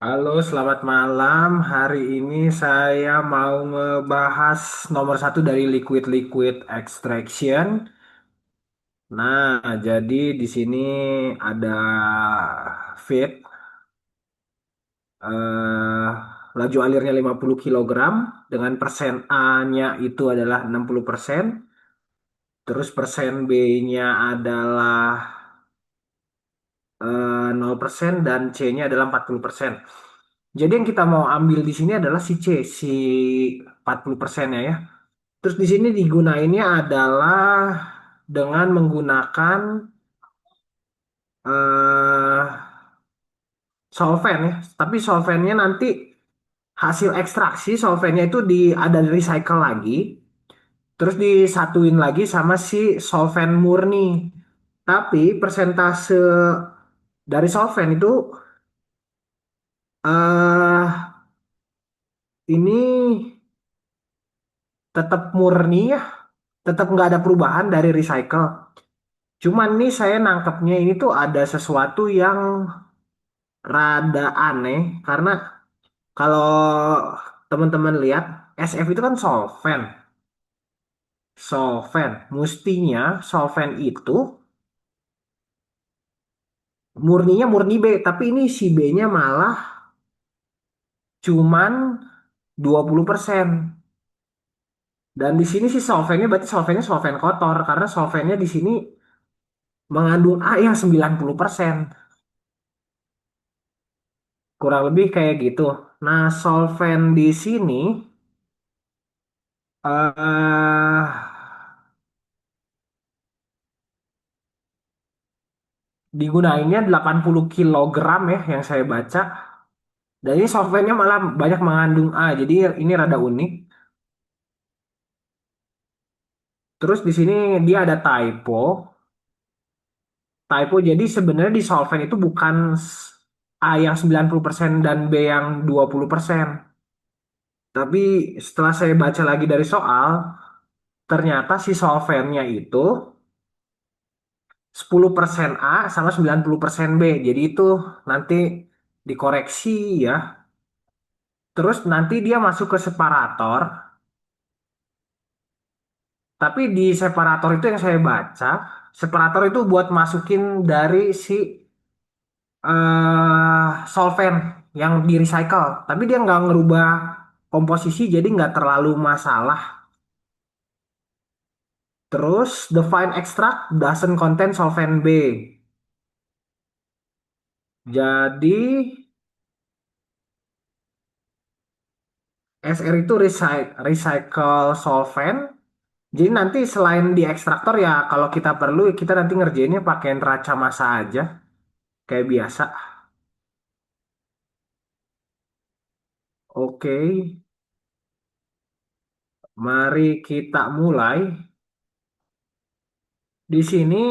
Halo, selamat malam. Hari ini saya mau ngebahas nomor satu dari liquid-liquid extraction. Nah, jadi di sini ada feed, eh, laju alirnya 50 kilogram dengan persen A-nya itu adalah 60%, terus persen B-nya adalah 0% dan C-nya adalah 40%. Jadi yang kita mau ambil di sini adalah si C, si 40%-nya ya. Terus di sini digunainnya adalah dengan menggunakan eh solvent ya. Tapi solventnya nanti hasil ekstraksi solventnya itu ada recycle lagi, terus disatuin lagi sama si solvent murni. Tapi persentase dari solvent itu eh ini tetap murni ya, tetap nggak ada perubahan dari recycle. Cuman nih saya nangkepnya ini tuh ada sesuatu yang rada aneh karena kalau teman-teman lihat SF itu kan solvent. Solvent. Mestinya solvent itu murninya murni B, tapi ini si B-nya malah cuman 20%. Dan di sini si solventnya berarti solventnya solvent kotor karena solventnya di sini mengandung A yang 90%. Kurang lebih kayak gitu. Nah, solvent di sini eh digunainnya 80 kilogram ya yang saya baca. Dan ini softwarenya malah banyak mengandung A, jadi ini rada unik. Terus di sini dia ada typo. Typo jadi sebenarnya di solvent itu bukan A yang 90% dan B yang 20%. Tapi setelah saya baca lagi dari soal, ternyata si solventnya itu 10% A sama 90% B. Jadi itu nanti dikoreksi ya. Terus nanti dia masuk ke separator. Tapi di separator itu yang saya baca, separator itu buat masukin dari si solvent yang di recycle. Tapi dia nggak ngerubah komposisi, jadi nggak terlalu masalah. Terus the fine extract doesn't contain solvent B. Jadi SR itu recycle solvent. Jadi nanti selain di ekstraktor ya kalau kita perlu kita nanti ngerjainnya pakai neraca massa aja kayak biasa. Oke, mari kita mulai. Di sini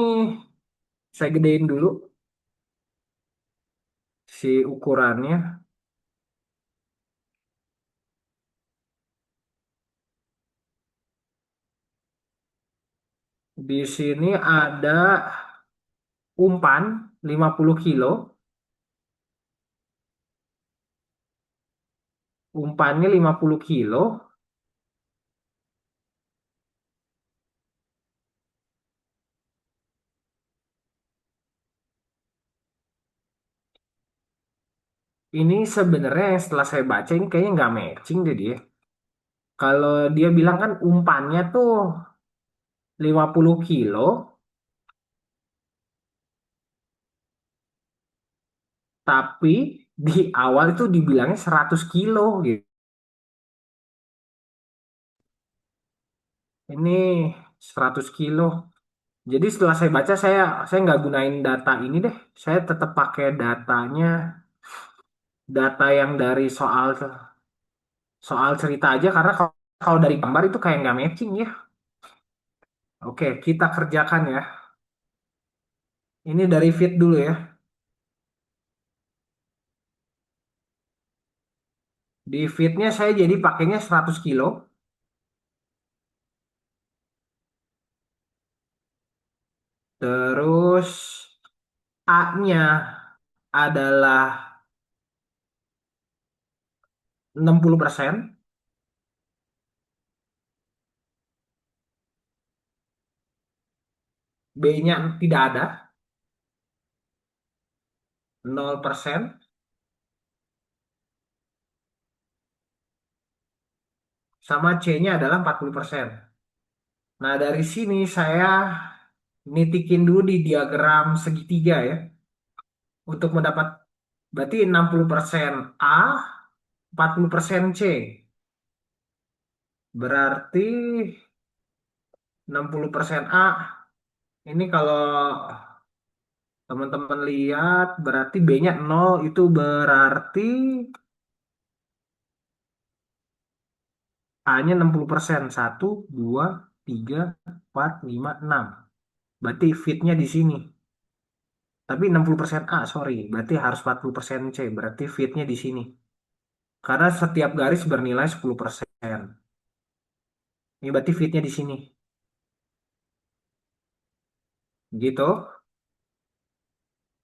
saya gedein dulu si ukurannya. Di sini ada umpan 50 kilo. Umpannya 50 kilo. Ini sebenarnya yang setelah saya baca ini kayaknya nggak matching deh dia. Kalau dia bilang kan umpannya tuh 50 kilo, tapi di awal itu dibilangnya 100 kilo gitu. Ini 100 kilo. Jadi setelah saya baca saya nggak gunain data ini deh. Saya tetap pakai datanya, data yang dari soal soal cerita aja karena kalau dari gambar itu kayak nggak matching ya. Oke, kita kerjakan ya. Ini dari fit dulu ya. Di fitnya saya jadi pakainya 100 kilo. Terus A-nya adalah 60%. B-nya tidak ada, 0%. Sama C-nya adalah 40%. Nah, dari sini saya nitikin dulu di diagram segitiga ya. Untuk mendapat berarti 60% A, 40% C. Berarti 60% A. Ini kalau teman-teman lihat berarti B-nya 0 itu berarti A-nya 60%. 1, 2, 3, 4, 5, 6. Berarti fit-nya di sini. Tapi 60% A, sorry. Berarti harus 40% C. Berarti fit-nya di sini. Karena setiap garis bernilai 10%. Ini berarti fit-nya di sini. Gitu.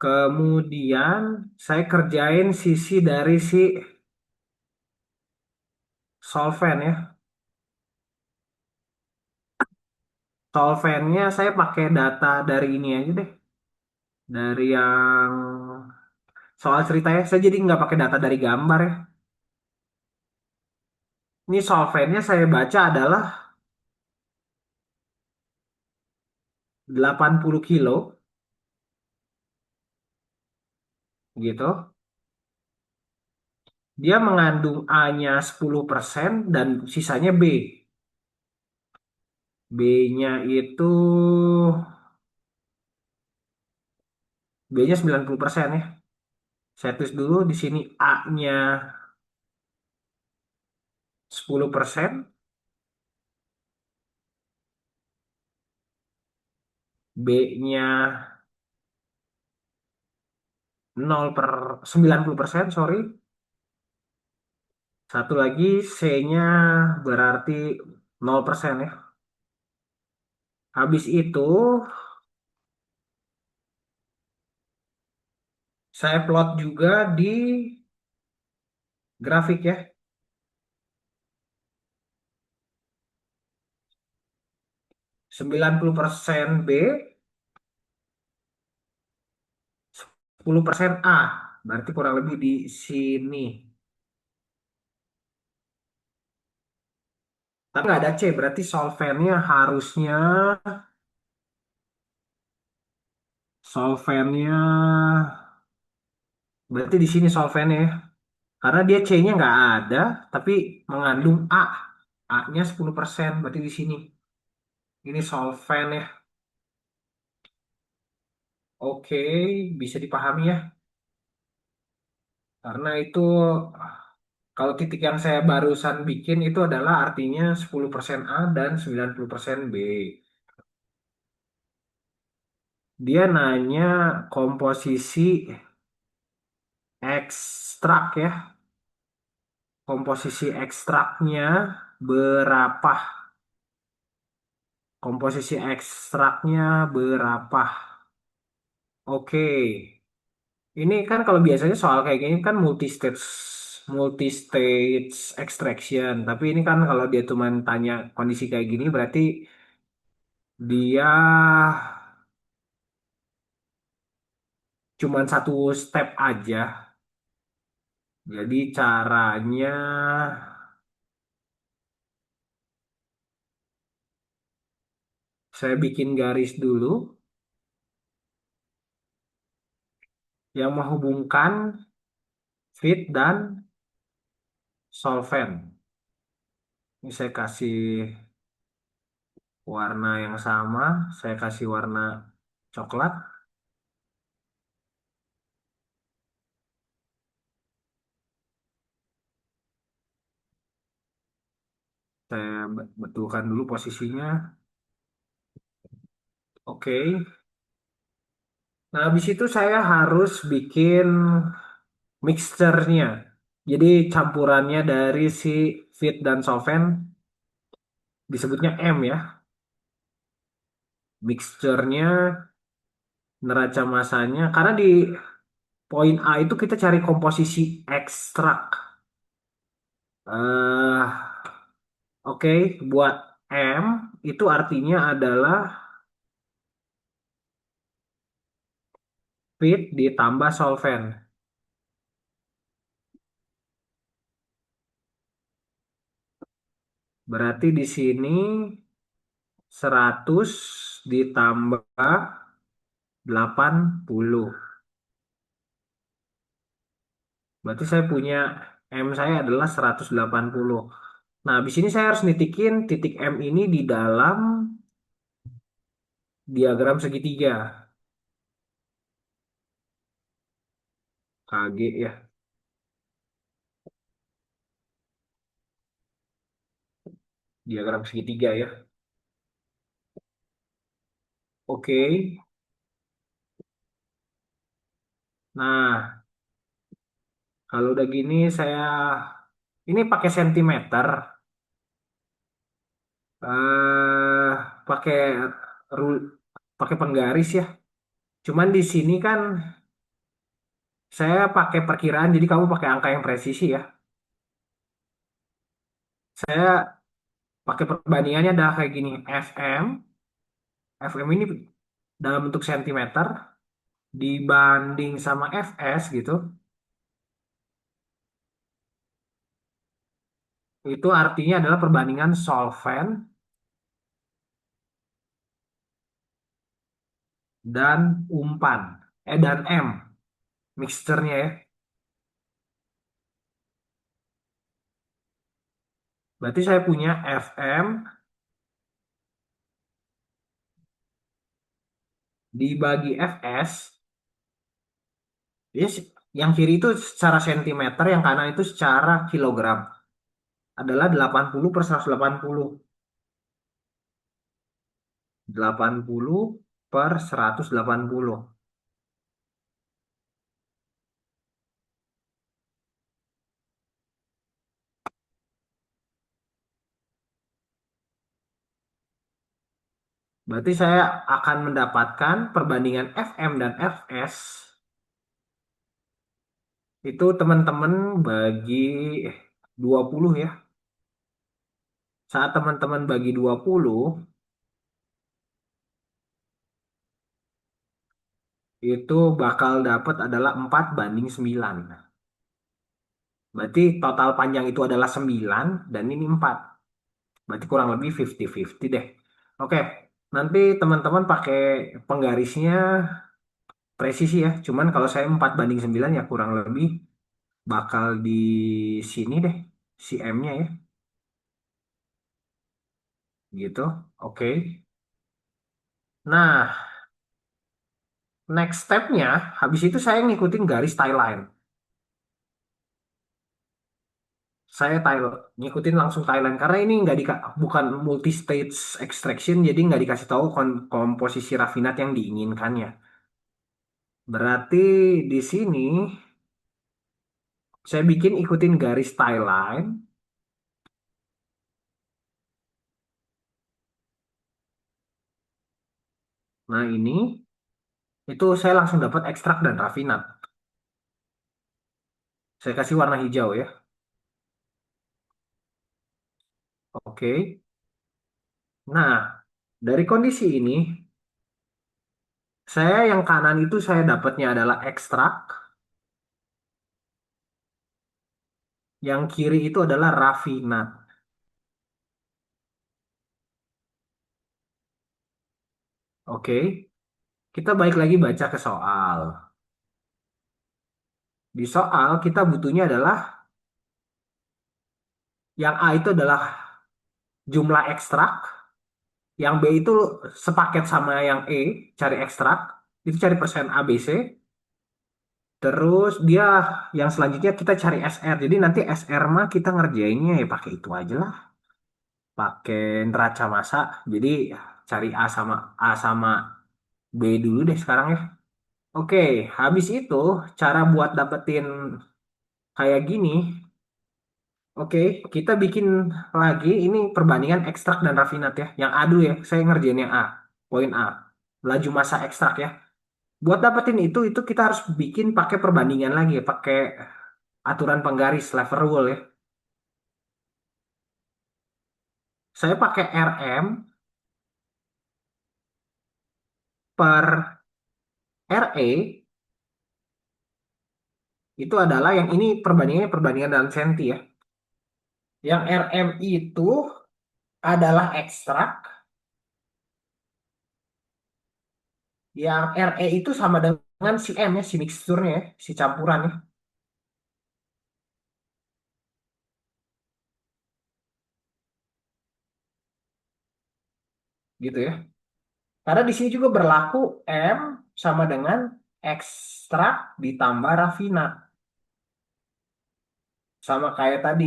Kemudian saya kerjain sisi dari si solvent ya. Solventnya saya pakai data dari ini aja deh. Dari yang soal cerita ya. Saya jadi nggak pakai data dari gambar ya. Ini solventnya saya baca adalah 80 kilo gitu. Dia mengandung A-nya 10% dan sisanya B. B-nya itu B-nya 90% ya. Saya tulis dulu di sini A-nya 10%, B-nya 90%, sorry. Satu lagi C-nya berarti 0% ya. Habis itu saya plot juga di grafik ya. 90% B, 10% A. Berarti kurang lebih di sini. Tapi nggak ada C, berarti solventnya harusnya solventnya berarti di sini solventnya ya. Karena dia C-nya nggak ada, tapi mengandung A. A-nya 10%, berarti di sini. Ini solvent ya. Oke, bisa dipahami ya. Karena itu kalau titik yang saya barusan bikin itu adalah artinya 10% A dan 90% B. Dia nanya komposisi ekstrak ya. Komposisi ekstraknya berapa? Komposisi ekstraknya berapa? Oke. Ini kan kalau biasanya soal kayak gini kan multi stage extraction. Tapi ini kan kalau dia cuma tanya kondisi kayak gini berarti dia cuma satu step aja. Jadi caranya saya bikin garis dulu yang menghubungkan feed dan solvent. Ini saya kasih warna yang sama, saya kasih warna coklat. Saya betulkan dulu posisinya. Oke. Nah, habis itu saya harus bikin mixture-nya. Jadi campurannya dari si feed dan solvent disebutnya M ya. Mixture-nya, neraca massanya. Karena di poin A itu kita cari komposisi ekstrak. eh Oke, buat M itu artinya adalah feed ditambah solvent. Berarti di sini 100 ditambah 80. Berarti saya punya M saya adalah 180. Nah, di sini saya harus nitikin titik M ini di dalam diagram segitiga. KG ya, diagram segitiga ya. Oke. Nah, kalau udah gini saya ini pakai sentimeter, pakai rul, pakai penggaris ya. Cuman di sini kan saya pakai perkiraan, jadi kamu pakai angka yang presisi ya. Saya pakai perbandingannya adalah kayak gini, FM ini dalam bentuk sentimeter dibanding sama FS gitu, itu artinya adalah perbandingan solvent dan umpan, dan M, mixturnya ya. Berarti saya punya FM dibagi FS, yes, yang kiri itu secara sentimeter, yang kanan itu secara kilogram, adalah 80 per 180. 80 per 180. Berarti saya akan mendapatkan perbandingan FM dan FS itu teman-teman bagi 20 ya. Saat teman-teman bagi 20, itu bakal dapat adalah 4:9. Berarti total panjang itu adalah 9 dan ini 4. Berarti kurang lebih 50-50 deh. Oke, nanti teman-teman pakai penggarisnya presisi ya. Cuman kalau saya 4:9 ya kurang lebih bakal di sini deh si M-nya ya. Gitu. Oke. Nah, next step-nya, habis itu saya ngikutin garis tie line. Saya ngikutin langsung Thailand karena ini nggak bukan multi stage extraction, jadi nggak dikasih tahu komposisi rafinat yang diinginkannya. Berarti di sini saya bikin ikutin garis tie line. Nah ini itu saya langsung dapat ekstrak dan rafinat. Saya kasih warna hijau ya. Oke. Nah dari kondisi ini saya yang kanan itu saya dapatnya adalah ekstrak, yang kiri itu adalah rafinat. Oke. Kita balik lagi baca ke soal. Di soal kita butuhnya adalah yang A itu adalah jumlah ekstrak, yang B itu sepaket sama yang E, cari ekstrak, itu cari persen ABC, terus dia yang selanjutnya kita cari SR. Jadi nanti SR mah kita ngerjainnya ya pakai itu aja lah, pakai neraca massa. Jadi cari A sama B dulu deh sekarang ya. Oke, habis itu cara buat dapetin kayak gini. Oke, kita bikin lagi ini perbandingan ekstrak dan rafinat ya. Yang A dulu ya, saya ngerjain yang A. Poin A, laju massa ekstrak ya. Buat dapetin itu kita harus bikin pakai perbandingan lagi ya, pakai aturan penggaris lever rule ya. Saya pakai RM per RE itu adalah yang ini perbandingannya perbandingan dalam senti ya. Yang RM itu adalah ekstrak, yang RE itu sama dengan si M ya, si mixturnya ya, si campuran ya, gitu ya. Karena di sini juga berlaku M sama dengan ekstrak ditambah rafinat. Sama kayak tadi,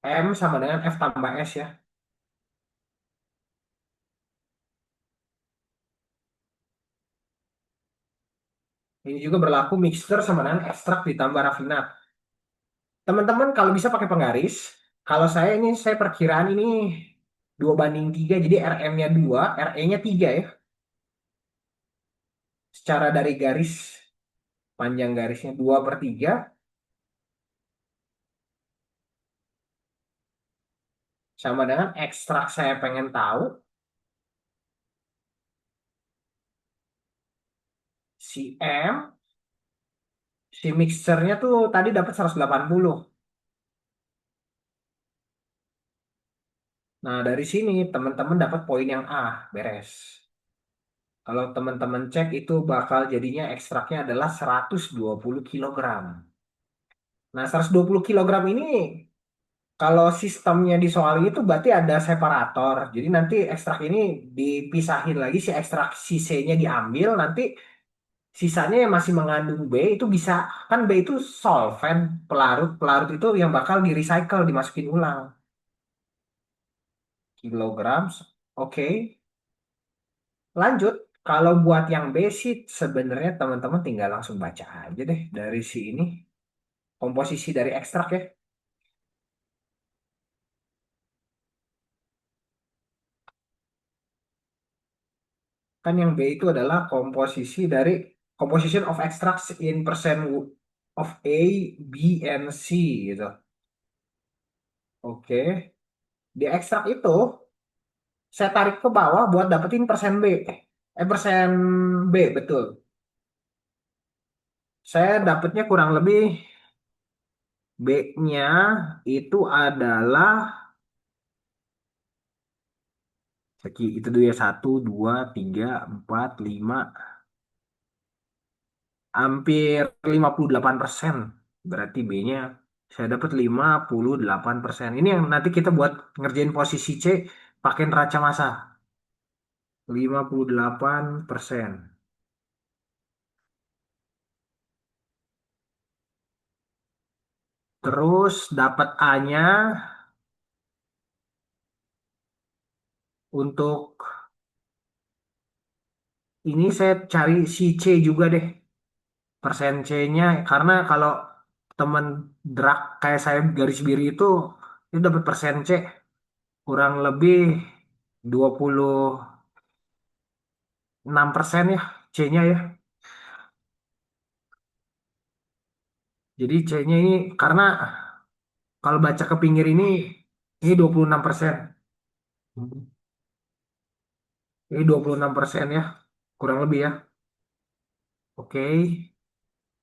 M sama dengan F tambah S ya. Ini juga berlaku mixture sama dengan ekstrak ditambah rafinat. Teman-teman kalau bisa pakai penggaris. Kalau saya ini, saya perkiraan ini 2 banding 3. Jadi RM-nya 2, RE-nya 3 ya. Secara dari garis, panjang garisnya 2/3. Sama dengan ekstrak saya pengen tahu. Si M, si mixernya tuh tadi dapat 180. Nah, dari sini teman-teman dapat poin yang A, beres. Kalau teman-teman cek itu bakal jadinya ekstraknya adalah 120 kilogram. Nah, 120 kilogram ini kalau sistemnya di soal itu berarti ada separator. Jadi nanti ekstrak ini dipisahin lagi, si ekstrak si C-nya diambil, nanti sisanya yang masih mengandung B itu bisa, kan B itu solvent, pelarut. Pelarut itu yang bakal di recycle, dimasukin ulang. Kilogram, oke. Lanjut, kalau buat yang basic sebenarnya teman-teman tinggal langsung baca aja deh dari si ini komposisi dari ekstrak ya. Kan yang B itu adalah komposisi dari composition of extracts in percent of A, B, and C gitu. Oke. Di ekstrak itu saya tarik ke bawah buat dapetin persen B. Persen B betul. Saya dapetnya kurang lebih B-nya itu adalah itu dulu ya, 1, 2, 3, 4, 5, hampir 58%. Berarti B-nya saya dapat 58%. Ini yang nanti kita buat ngerjain posisi C pakai neraca massa. 58%. Terus dapat A-nya untuk ini saya cari si C juga deh. Persen C-nya karena kalau temen drag kayak saya garis biru itu dapat persen C kurang lebih 26% ya C-nya ya. Jadi C-nya ini karena kalau baca ke pinggir ini 26%. Ini 26% ya, kurang lebih ya. Oke,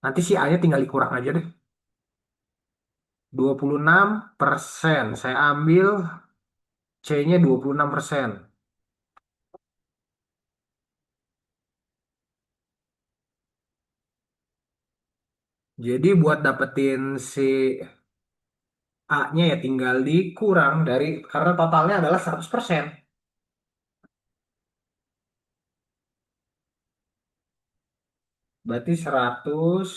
nanti si A-nya tinggal dikurang aja deh. 26%. Saya ambil C-nya 26%. Jadi buat dapetin si A-nya ya tinggal dikurang dari, karena totalnya adalah 100%. Berarti 100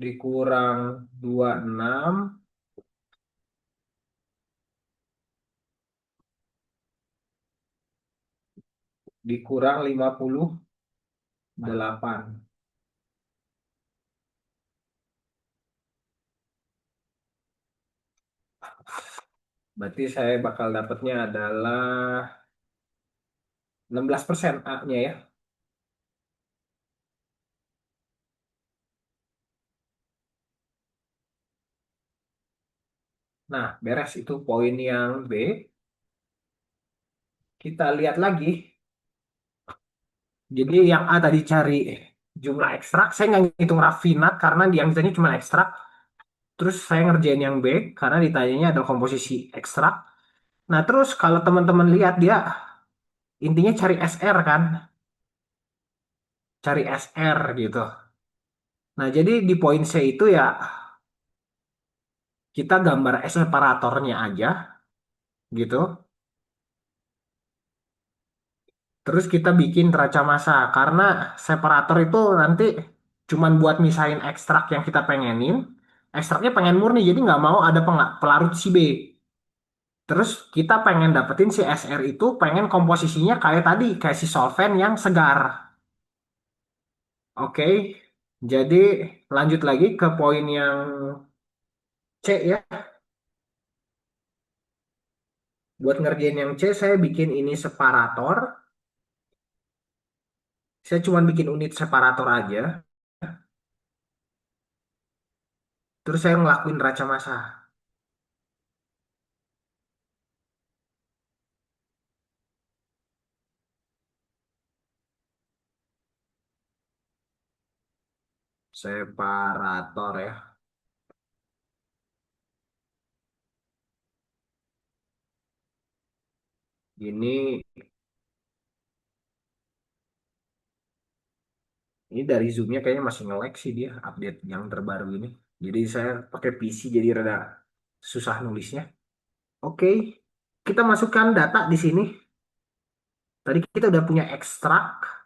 dikurang 26 dikurang 58. Berarti saya bakal dapatnya adalah 16% A-nya ya. Nah, beres itu poin yang B. Kita lihat lagi. Jadi yang A tadi cari jumlah ekstrak. Saya nggak ngitung raffinat karena yang ditanya cuma ekstrak. Terus saya ngerjain yang B karena ditanyanya ada komposisi ekstrak. Nah, terus kalau teman-teman lihat dia intinya cari SR kan, cari SR gitu. Nah, jadi di poin C itu ya kita gambar separatornya aja gitu. Terus kita bikin neraca massa karena separator itu nanti cuman buat misahin ekstrak yang kita pengenin. Ekstraknya pengen murni jadi nggak mau ada pelarut si B. Terus kita pengen dapetin si SR itu pengen komposisinya kayak tadi kayak si solvent yang segar. Oke, jadi lanjut lagi ke poin yang C ya. Buat ngerjain yang C, saya bikin ini separator. Saya cuma bikin unit separator aja. Terus saya ngelakuin neraca massa. Separator ya. Ini dari Zoom-nya kayaknya masih nge-lag sih dia update yang terbaru ini. Jadi saya pakai PC jadi rada susah nulisnya. Oke, kita masukkan data di sini. Tadi kita udah punya ekstrak.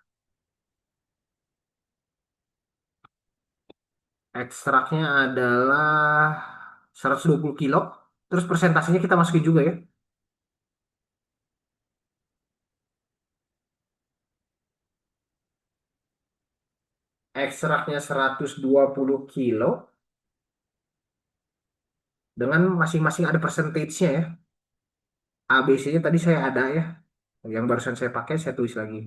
Ekstraknya adalah 120 kilo. Terus persentasenya kita masukin juga ya. Ekstraknya 120 kilo. Dengan masing-masing ada persentage-nya ya. ABC-nya tadi saya ada ya. Yang barusan saya pakai saya tulis lagi.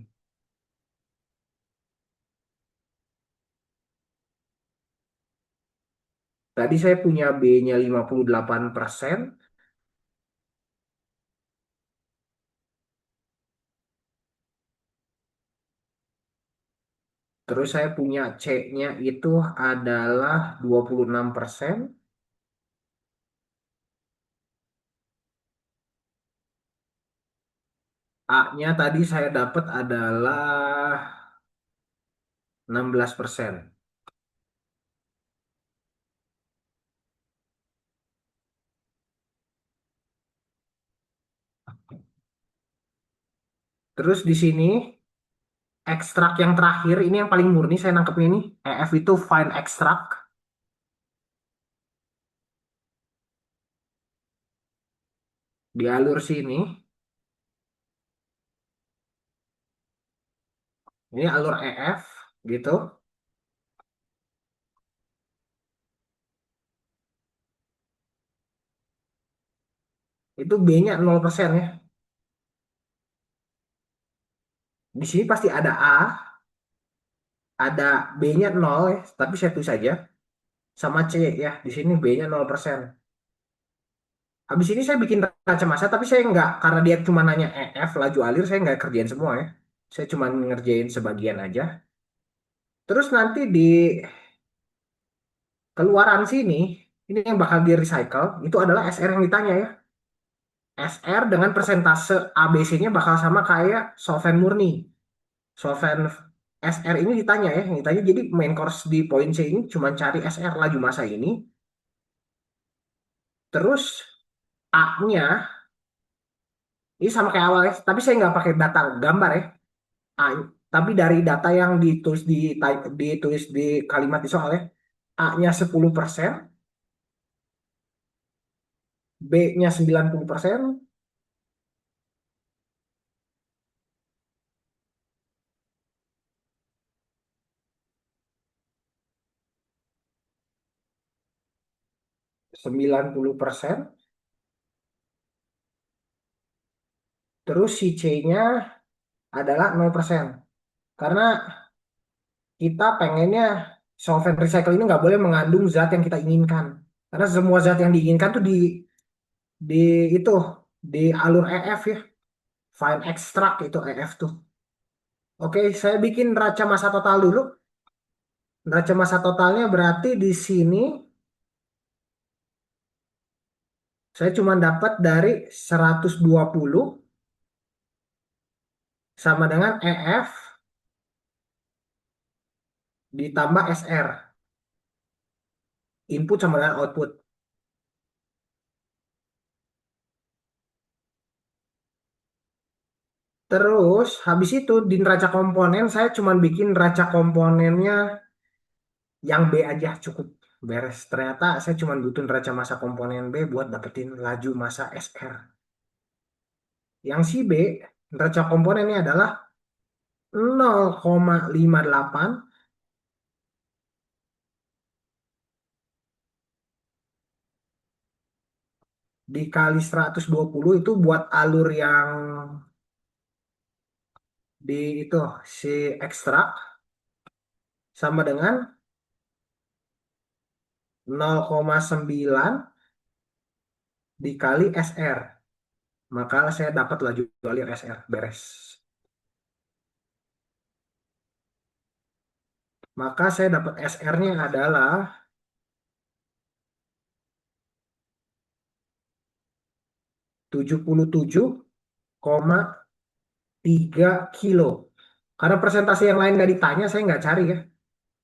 Tadi saya punya B-nya 58%. Terus saya punya C-nya itu adalah 26%. A-nya tadi saya dapat adalah 16%. Terus di sini ekstrak yang terakhir ini yang paling murni saya nangkepnya ini. EF itu fine extract. Di alur sini, ini alur EF gitu. Itu B-nya 0% ya. Di sini pasti ada A, ada B-nya 0 ya, tapi saya tulis saja. Sama C ya, di sini B-nya 0%. Habis ini saya bikin kaca massa, tapi saya nggak, karena dia cuma nanya EF, laju alir, saya nggak kerjain semua ya. Saya cuma ngerjain sebagian aja. Terus nanti di keluaran sini, ini yang bakal di recycle, itu adalah SR yang ditanya ya. SR dengan persentase ABC-nya bakal sama kayak solvent murni. Solvent SR ini ditanya ya, yang ditanya jadi main course di poin C ini cuma cari SR laju massa ini. Terus A-nya ini sama kayak awal ya, tapi saya nggak pakai data gambar ya. A, tapi dari data yang ditulis di kalimat di soal ya, A-nya 10%, B-nya 90%, 90%, terus si C-nya adalah 0%. Karena kita pengennya solvent recycle ini nggak boleh mengandung zat yang kita inginkan. Karena semua zat yang diinginkan tuh di itu di alur EF ya, file extract itu EF tuh. Oke, saya bikin neraca masa total dulu. Neraca masa totalnya berarti di sini saya cuma dapat dari 120 sama dengan EF ditambah SR, input sama dengan output. Terus habis itu di neraca komponen saya cuma bikin neraca komponennya yang B aja cukup beres. Ternyata saya cuma butuh neraca massa komponen B buat dapetin laju massa SR. Yang si B, neraca komponennya adalah 0,58 dikali 120 itu buat alur yang di itu si ekstrak sama dengan 0,9 dikali SR. Maka saya dapat laju alur SR beres. Maka saya dapat SR-nya adalah 77,3 kilo. Karena presentasi yang lain nggak ditanya, saya nggak cari ya.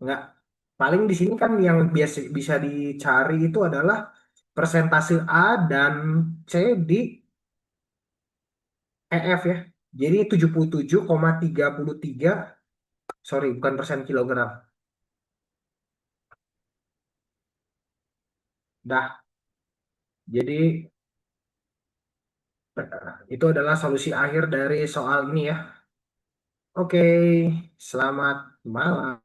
Nggak. Paling di sini kan yang biasa bisa dicari itu adalah persentase A dan C di EF ya. Jadi 77,33, sorry bukan persen kilogram. Dah, jadi itu adalah solusi akhir dari soal ini ya. Oke, selamat malam.